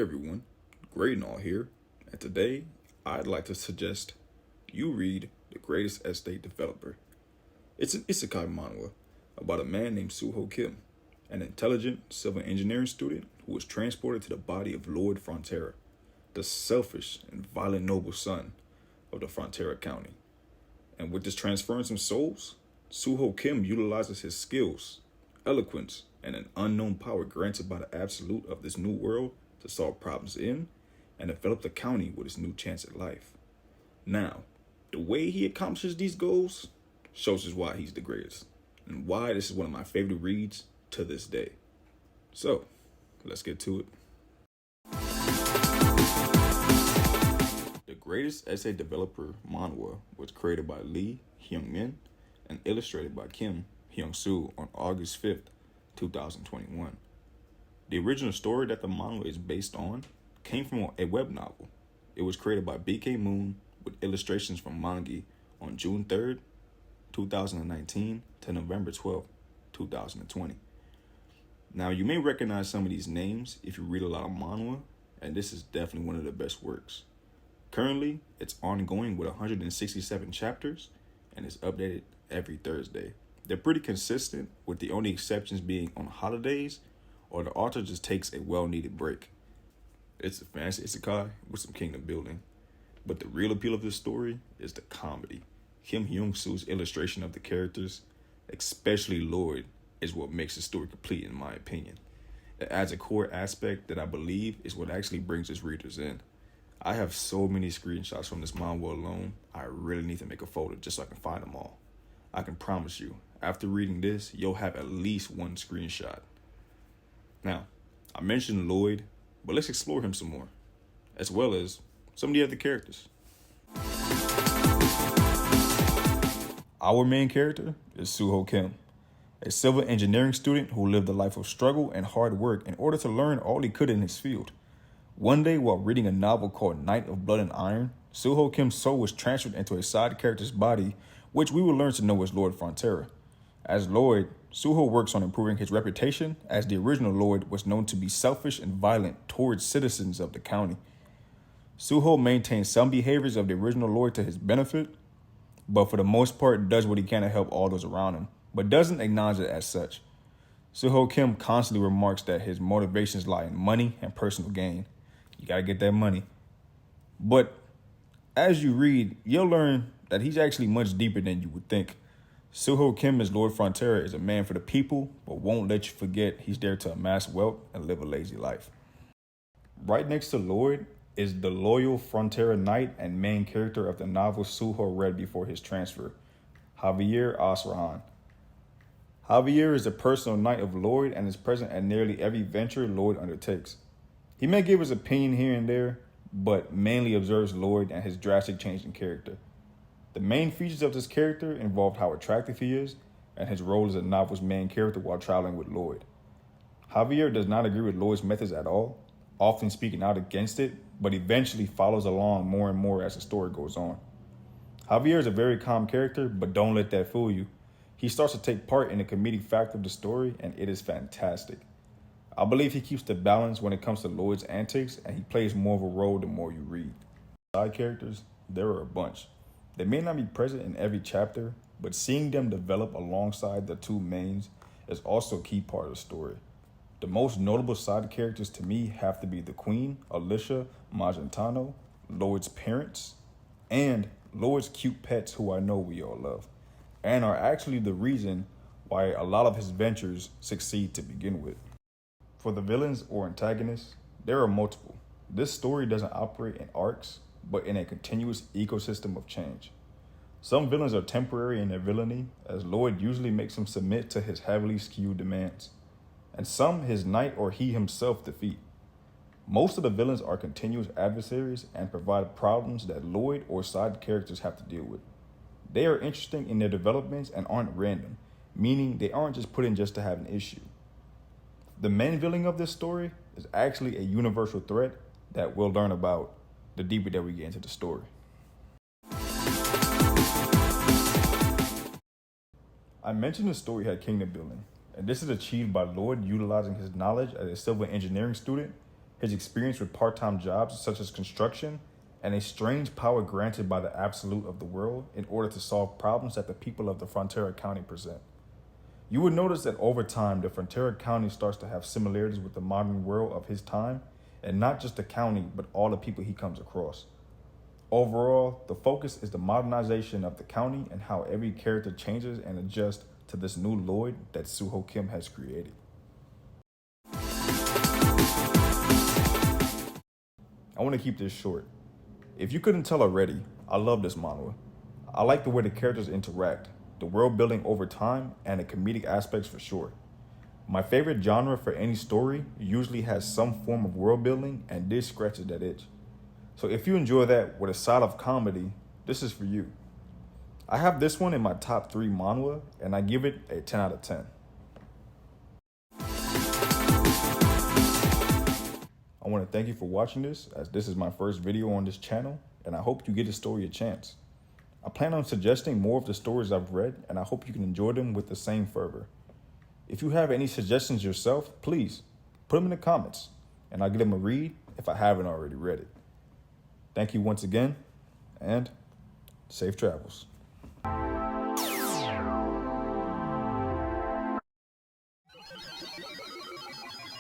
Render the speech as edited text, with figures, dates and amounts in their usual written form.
everyone, Great and all here, and today I'd like to suggest you read The Greatest Estate Developer. It's an isekai manhwa about a man named Suho Kim, an intelligent civil engineering student who was transported to the body of Lloyd Frontera, the selfish and violent noble son of the Frontera County. And with this transference of souls, Suho Kim utilizes his skills, eloquence, and an unknown power granted by the absolute of this new world to solve problems in and develop the county with its new chance at life. Now, the way he accomplishes these goals shows us why he's the greatest and why this is one of my favorite reads to this day. So, let's get to it. The Greatest Essay Developer manhwa was created by Lee Hyung-min and illustrated by Kim Hyung-soo on August 5th, 2021. The original story that the manhwa is based on came from a web novel. It was created by BK Moon with illustrations from manga on June 3rd, 2019 to November 12th, 2020. Now, you may recognize some of these names if you read a lot of manhwa, and this is definitely one of the best works. Currently, it's ongoing with 167 chapters, and it's updated every Thursday. They're pretty consistent, with the only exceptions being on holidays or the author just takes a well-needed break. It's a fantasy isekai with some kingdom building, but the real appeal of this story is the comedy. Kim Hyung-soo's illustration of the characters, especially Lloyd, is what makes the story complete in my opinion. It adds a core aspect that I believe is what actually brings its readers in. I have so many screenshots from this manhwa alone, I really need to make a folder just so I can find them all. I can promise you, after reading this, you'll have at least one screenshot. Now, I mentioned Lloyd, but let's explore him some more, as well as some of the other characters. Our main character is Suho Kim, a civil engineering student who lived a life of struggle and hard work in order to learn all he could in his field. One day, while reading a novel called Night of Blood and Iron, Suho Kim's soul was transferred into a side character's body, which we will learn to know as Lloyd Frontera. As Lloyd, Suho works on improving his reputation, as the original Lloyd was known to be selfish and violent towards citizens of the county. Suho maintains some behaviors of the original Lloyd to his benefit, but for the most part does what he can to help all those around him, but doesn't acknowledge it as such. Suho Kim constantly remarks that his motivations lie in money and personal gain. You gotta get that money. But as you read, you'll learn that he's actually much deeper than you would think. Suho Kim as Lloyd Frontera is a man for the people, but won't let you forget he's there to amass wealth and live a lazy life. Right next to Lloyd is the loyal Frontera knight and main character of the novel Suho read before his transfer, Javier Asrahan. Javier is a personal knight of Lloyd and is present at nearly every venture Lloyd undertakes. He may give his opinion here and there, but mainly observes Lloyd and his drastic change in character. The main features of this character involve how attractive he is and his role as the novel's main character while traveling with Lloyd. Javier does not agree with Lloyd's methods at all, often speaking out against it, but eventually follows along more and more as the story goes on. Javier is a very calm character, but don't let that fool you. He starts to take part in the comedic factor of the story, and it is fantastic. I believe he keeps the balance when it comes to Lloyd's antics, and he plays more of a role the more you read. Side characters, there are a bunch. They may not be present in every chapter, but seeing them develop alongside the two mains is also a key part of the story. The most notable side characters to me have to be the Queen, Alicia Magentano, Lloyd's parents, and Lloyd's cute pets who I know we all love, and are actually the reason why a lot of his ventures succeed to begin with. For the villains or antagonists, there are multiple. This story doesn't operate in arcs, but in a continuous ecosystem of change. Some villains are temporary in their villainy, as Lloyd usually makes them submit to his heavily skewed demands, and some his knight or he himself defeat. Most of the villains are continuous adversaries and provide problems that Lloyd or side characters have to deal with. They are interesting in their developments and aren't random, meaning they aren't just put in just to have an issue. The main villain of this story is actually a universal threat that we'll learn about the deeper that we get into the story. I mentioned the story had kingdom building, and this is achieved by Lloyd utilizing his knowledge as a civil engineering student, his experience with part-time jobs such as construction, and a strange power granted by the absolute of the world in order to solve problems that the people of the Frontera County present. You would notice that over time, the Frontera County starts to have similarities with the modern world of his time, and not just the county, but all the people he comes across. Overall, the focus is the modernization of the county and how every character changes and adjusts to this new Lloyd that Suho Kim has created. I want to keep this short. If you couldn't tell already, I love this manhwa. I like the way the characters interact, the world building over time, and the comedic aspects for sure. My favorite genre for any story usually has some form of world building, and this scratches that itch. So if you enjoy that with a side of comedy, this is for you. I have this one in my top 3 manhwa, and I give it a 10 out of 10. I want to thank you for watching this, as this is my first video on this channel, and I hope you give the story a chance. I plan on suggesting more of the stories I've read, and I hope you can enjoy them with the same fervor. If you have any suggestions yourself, please put them in the comments, and I'll give them a read if I haven't already read it. Thank you once again, and safe travels.